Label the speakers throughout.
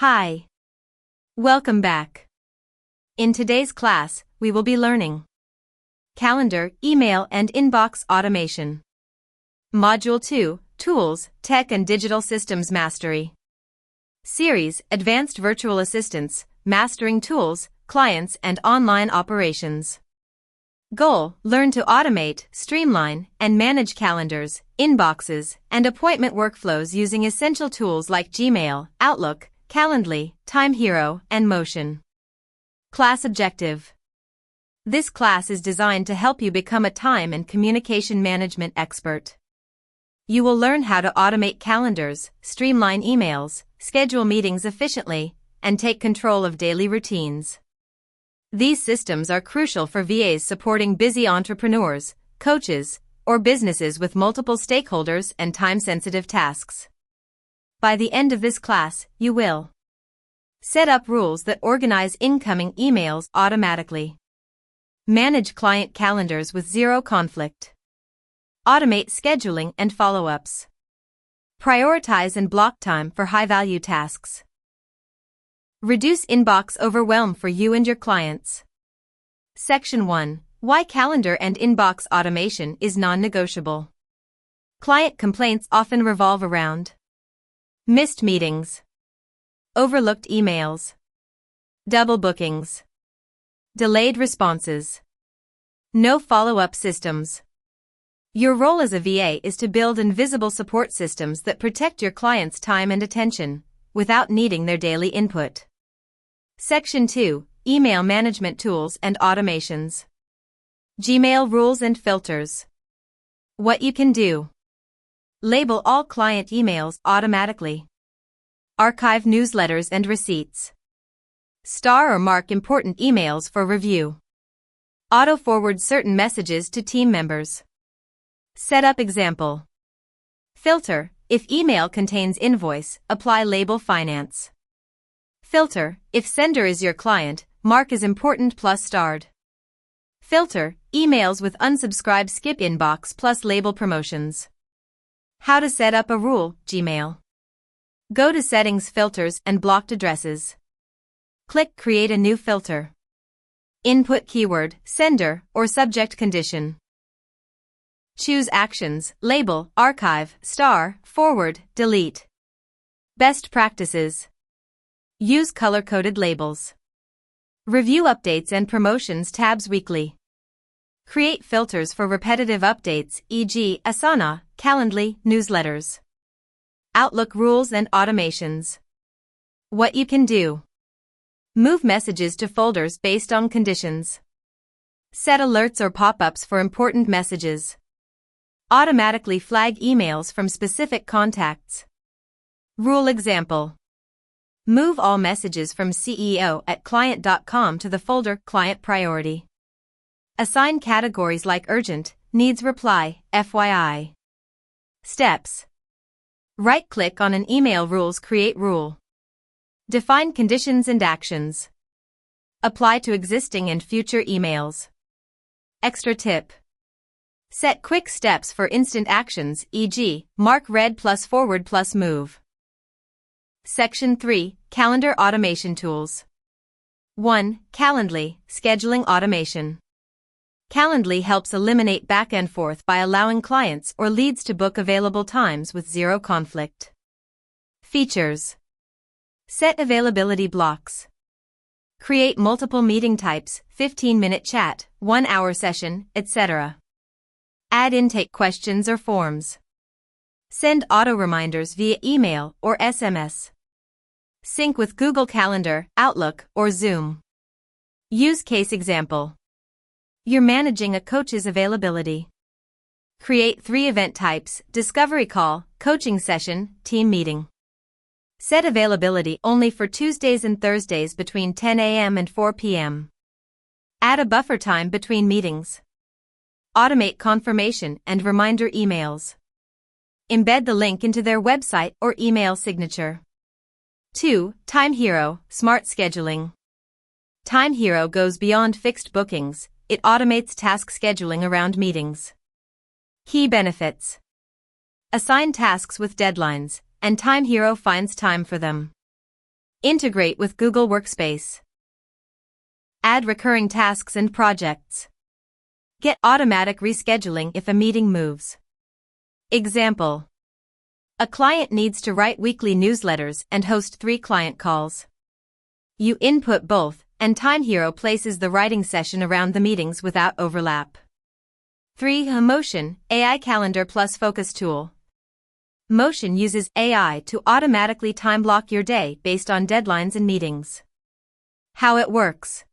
Speaker 1: Hi. Welcome back. In today's class, we will be learning Calendar, Email and Inbox Automation. Module 2, Tools, Tech and Digital Systems Mastery. Series, Advanced Virtual Assistants, Mastering Tools, Clients and Online Operations. Goal, learn to automate, streamline, and manage calendars, inboxes, and appointment workflows using essential tools like Gmail, Outlook, Calendly, Time Hero, and Motion. Class objective. This class is designed to help you become a time and communication management expert. You will learn how to automate calendars, streamline emails, schedule meetings efficiently, and take control of daily routines. These systems are crucial for VAs supporting busy entrepreneurs, coaches, or businesses with multiple stakeholders and time-sensitive tasks. By the end of this class, you will set up rules that organize incoming emails automatically, manage client calendars with zero conflict, automate scheduling and follow-ups, prioritize and block time for high-value tasks, reduce inbox overwhelm for you and your clients. Section 1. Why calendar and inbox automation is non-negotiable. Client complaints often revolve around missed meetings, overlooked emails, double bookings, delayed responses, no follow-up systems. Your role as a VA is to build invisible support systems that protect your clients' time and attention, without needing their daily input. Section 2. Email Management Tools and Automations. Gmail Rules and Filters. What you can do. Label all client emails automatically. Archive newsletters and receipts. Star or mark important emails for review. Auto-forward certain messages to team members. Setup example. Filter. If email contains invoice, apply label finance. Filter. If sender is your client, mark as important plus starred. Filter. Emails with unsubscribe skip inbox plus label promotions. How to set up a rule, Gmail. Go to Settings, Filters and Blocked Addresses. Click Create a new filter. Input keyword, sender, or subject condition. Choose Actions, Label, Archive, Star, Forward, Delete. Best practices. Use color-coded labels. Review updates and promotions tabs weekly. Create filters for repetitive updates, e.g., Asana, Calendly, newsletters. Outlook rules and automations. What you can do. Move messages to folders based on conditions. Set alerts or pop-ups for important messages. Automatically flag emails from specific contacts. Rule example. Move all messages from CEO@client.com to the folder Client Priority. Assign categories like Urgent, Needs Reply, FYI. Steps. Right-click on an email rules Create rule. Define conditions and actions. Apply to existing and future emails. Extra tip. Set quick steps for instant actions, e.g., mark read plus forward plus move. Section 3. Calendar Automation Tools. 1. Calendly, Scheduling Automation. Calendly helps eliminate back and forth by allowing clients or leads to book available times with zero conflict. Features. Set availability blocks. Create multiple meeting types, 15-minute chat, 1-hour session, etc. Add intake questions or forms. Send auto reminders via email or SMS. Sync with Google Calendar, Outlook, or Zoom. Use case example. You're managing a coach's availability. Create 3 event types: discovery call, coaching session, team meeting. Set availability only for Tuesdays and Thursdays between 10 a.m. and 4 p.m. Add a buffer time between meetings. Automate confirmation and reminder emails. Embed the link into their website or email signature. 2. Time Hero, Smart Scheduling. Time Hero goes beyond fixed bookings. It automates task scheduling around meetings. Key benefits. Assign tasks with deadlines, and Time Hero finds time for them. Integrate with Google Workspace. Add recurring tasks and projects. Get automatic rescheduling if a meeting moves. Example. A client needs to write weekly newsletters and host 3 client calls. You input both, and Time Hero places the writing session around the meetings without overlap. 3. Motion, AI Calendar plus Focus Tool. Motion uses AI to automatically time block your day based on deadlines and meetings. How it works.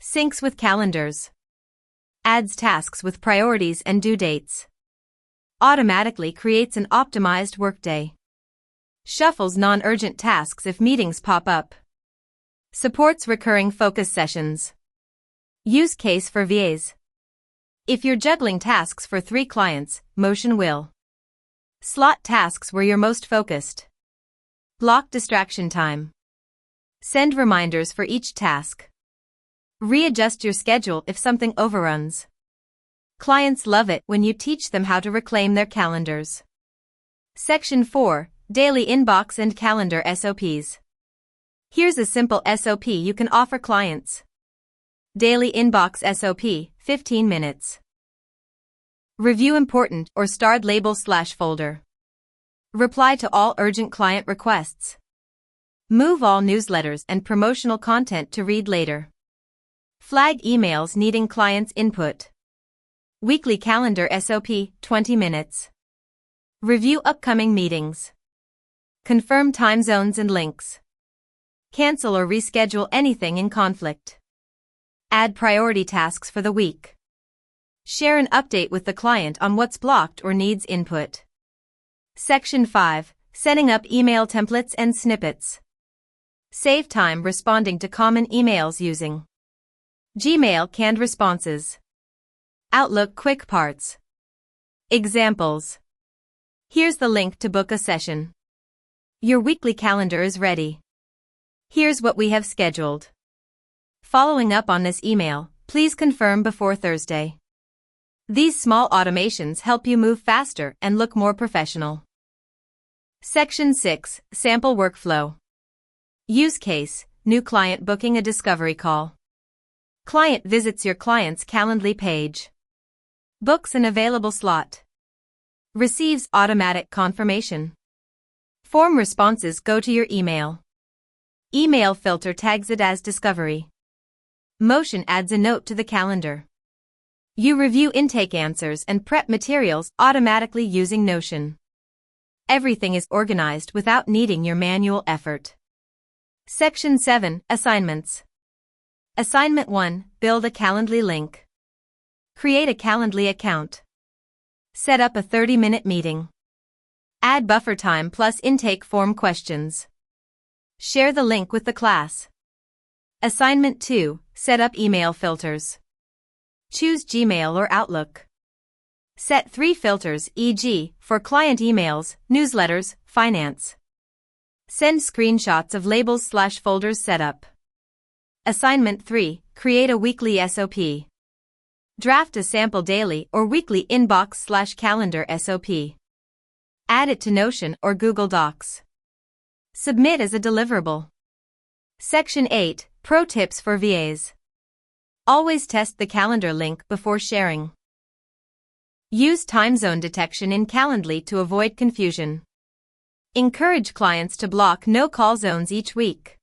Speaker 1: Syncs with calendars. Adds tasks with priorities and due dates. Automatically creates an optimized workday. Shuffles non-urgent tasks if meetings pop up. Supports recurring focus sessions. Use case for VAs. If you're juggling tasks for 3 clients, Motion will slot tasks where you're most focused. Block distraction time. Send reminders for each task. Readjust your schedule if something overruns. Clients love it when you teach them how to reclaim their calendars. Section 4. Daily Inbox and Calendar SOPs. Here's a simple SOP you can offer clients. Daily Inbox SOP, 15 minutes. Review important or starred label/folder. Reply to all urgent client requests. Move all newsletters and promotional content to read later. Flag emails needing clients' input. Weekly calendar SOP, 20 minutes. Review upcoming meetings. Confirm time zones and links. Cancel or reschedule anything in conflict. Add priority tasks for the week. Share an update with the client on what's blocked or needs input. Section 5. Setting up email templates and snippets. Save time responding to common emails using Gmail canned responses. Outlook quick parts. Examples. Here's the link to book a session. Your weekly calendar is ready. Here's what we have scheduled. Following up on this email, please confirm before Thursday. These small automations help you move faster and look more professional. Section 6. Sample workflow. Use case, new client booking a discovery call. Client visits your client's Calendly page. Books an available slot. Receives automatic confirmation. Form responses go to your email. Email filter tags it as discovery. Motion adds a note to the calendar. You review intake answers and prep materials automatically using Notion. Everything is organized without needing your manual effort. Section 7. Assignments. Assignment 1. Build a Calendly link. Create a Calendly account. Set up a 30-minute meeting. Add buffer time plus intake form questions. Share the link with the class. Assignment 2. Set up email filters. Choose Gmail or Outlook. Set 3 filters, e.g., for client emails, newsletters, finance. Send screenshots of labels/folders setup. Assignment 3. Create a weekly SOP. Draft a sample daily or weekly inbox/calendar SOP. Add it to Notion or Google Docs. Submit as a deliverable. Section 8. Pro tips for VAs. Always test the calendar link before sharing. Use time zone detection in Calendly to avoid confusion. Encourage clients to block no-call zones each week.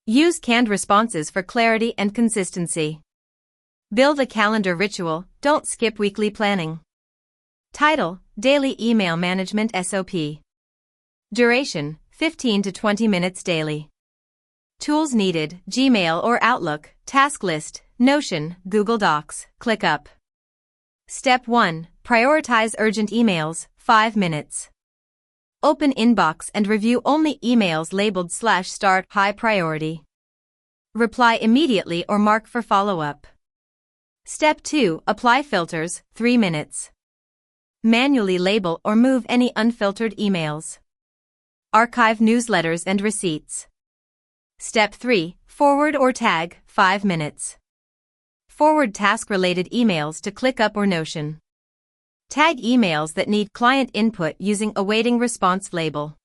Speaker 1: Use canned responses for clarity and consistency. Build a calendar ritual, don't skip weekly planning. Title: Daily Email Management SOP. Duration: 15 to 20 minutes daily. Tools needed: Gmail or Outlook, task list, Notion, Google Docs, ClickUp. Step 1. Prioritize urgent emails, 5 minutes. Open inbox and review only emails labeled /start high priority. Reply immediately or mark for follow-up. Step 2. Apply filters, 3 minutes. Manually label or move any unfiltered emails. Archive newsletters and receipts. Step 3. Forward or tag, 5 minutes. Forward task-related emails to ClickUp or Notion. Tag emails that need client input using awaiting response label.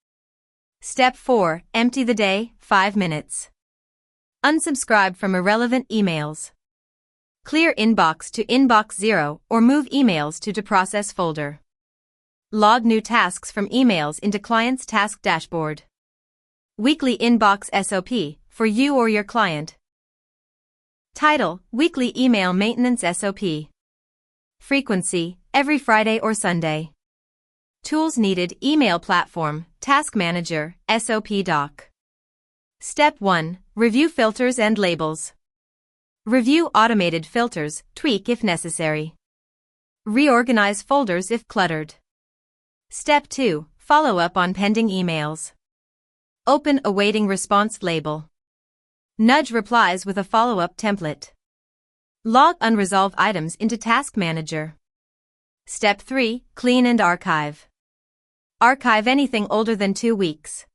Speaker 1: Step 4. Empty the day, 5 minutes. Unsubscribe from irrelevant emails. Clear inbox to inbox 0 or move emails to process folder. Log new tasks from emails into client's task dashboard. Weekly inbox SOP for you or your client. Title: Weekly Email Maintenance SOP. Frequency: every Friday or Sunday. Tools needed: email platform, task manager, SOP doc. Step 1. Review filters and labels. Review automated filters, tweak if necessary. Reorganize folders if cluttered. Step 2. Follow up on pending emails. Open awaiting response label. Nudge replies with a follow-up template. Log unresolved items into Task Manager. Step 3. Clean and archive. Archive anything older than 2 weeks.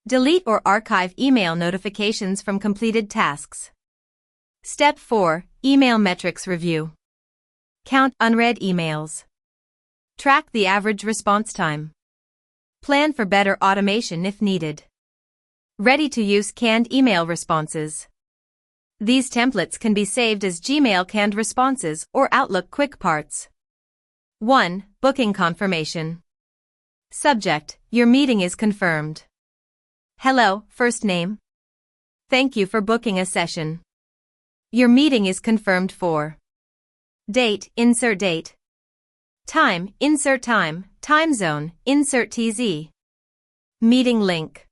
Speaker 1: Delete or archive email notifications from completed tasks. Step 4. Email metrics review. Count unread emails. Track the average response time. Plan for better automation if needed. Ready-to-use canned email responses. These templates can be saved as Gmail canned responses or Outlook quick parts. 1. Booking confirmation. Subject: Your meeting is confirmed. Hello, first name. Thank you for booking a session. Your meeting is confirmed for. Date: insert date. Time: insert time, time zone, insert TZ. Meeting link.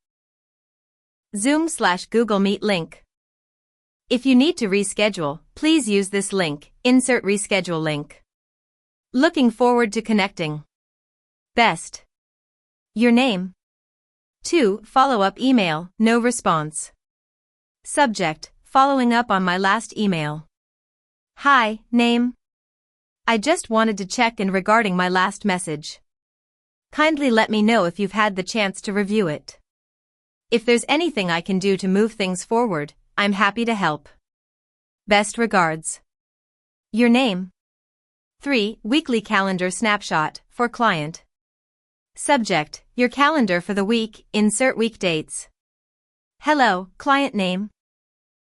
Speaker 1: Zoom/Google Meet link. If you need to reschedule, please use this link, insert reschedule link. Looking forward to connecting. Best. Your name. 2. Follow-up email, no response. Subject: Following up on my last email. Hi, name. I just wanted to check in regarding my last message. Kindly let me know if you've had the chance to review it. If there's anything I can do to move things forward, I'm happy to help. Best regards. Your name. 3. Weekly calendar snapshot, for client. Subject: Your calendar for the week, insert week dates. Hello, client name.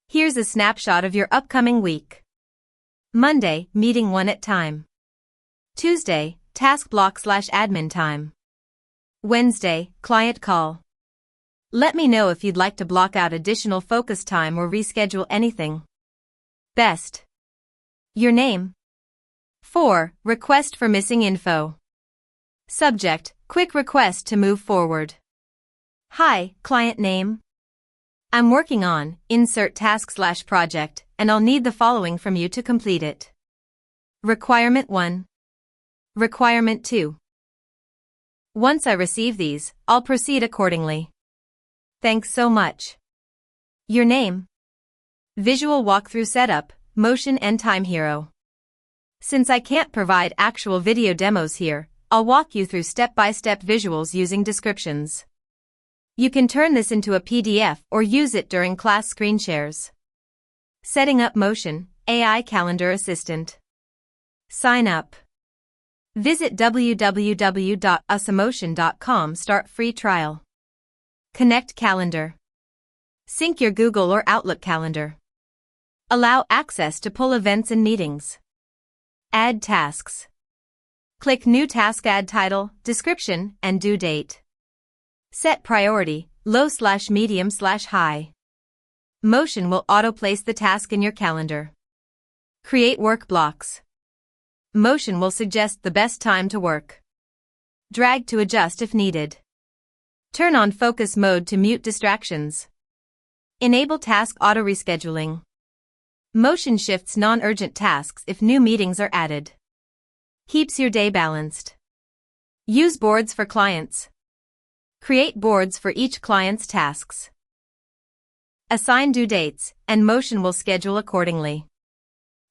Speaker 1: Here's a snapshot of your upcoming week. Monday, meeting 1 at time. Tuesday, task block/admin time. Wednesday, client call. Let me know if you'd like to block out additional focus time or reschedule anything. Best. Your name. 4. Request for missing info. Subject: Quick request to move forward. Hi, client name. I'm working on, insert task/project, and I'll need the following from you to complete it. Requirement 1. Requirement 2. Once I receive these, I'll proceed accordingly. Thanks so much. Your name. Visual walkthrough setup, Motion and Time Hero. Since I can't provide actual video demos here, I'll walk you through step-by-step visuals using descriptions. You can turn this into a PDF or use it during class screen shares. Setting up Motion, AI Calendar Assistant. Sign up. Visit www.usamotion.com. Start free trial. Connect calendar. Sync your Google or Outlook calendar. Allow access to pull events and meetings. Add tasks. Click New Task. Add title, description, and due date. Set priority, low/medium/high. Motion will auto-place the task in your calendar. Create work blocks. Motion will suggest the best time to work. Drag to adjust if needed. Turn on focus mode to mute distractions. Enable task auto-rescheduling. Motion shifts non-urgent tasks if new meetings are added. Keeps your day balanced. Use boards for clients. Create boards for each client's tasks. Assign due dates, and Motion will schedule accordingly.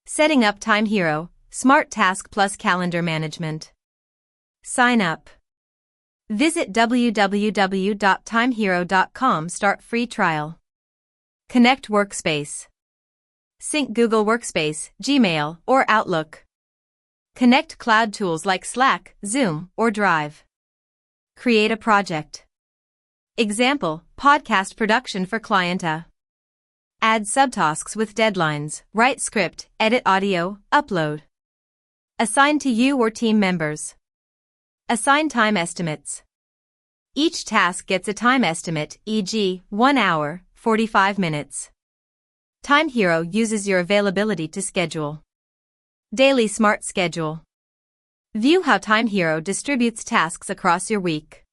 Speaker 1: Setting up Time Hero, Smart Task Plus Calendar Management. Sign up. Visit www.timehero.com. Start free trial. Connect Workspace. Sync Google Workspace, Gmail, or Outlook. Connect cloud tools like Slack, Zoom, or Drive. Create a project. Example, podcast production for client A. Add subtasks with deadlines, write script, edit audio, upload. Assign to you or team members. Assign time estimates. Each task gets a time estimate, e.g., 1 hour, 45 minutes. Time Hero uses your availability to schedule. Daily Smart Schedule. View how Time Hero distributes tasks across your week.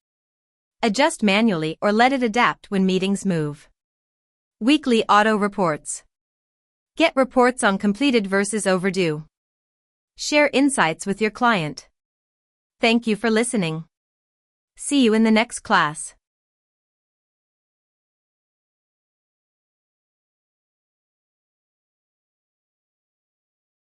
Speaker 1: Adjust manually or let it adapt when meetings move. Weekly Auto Reports. Get reports on completed versus overdue. Share insights with your client. Thank you for listening. See you in the next class.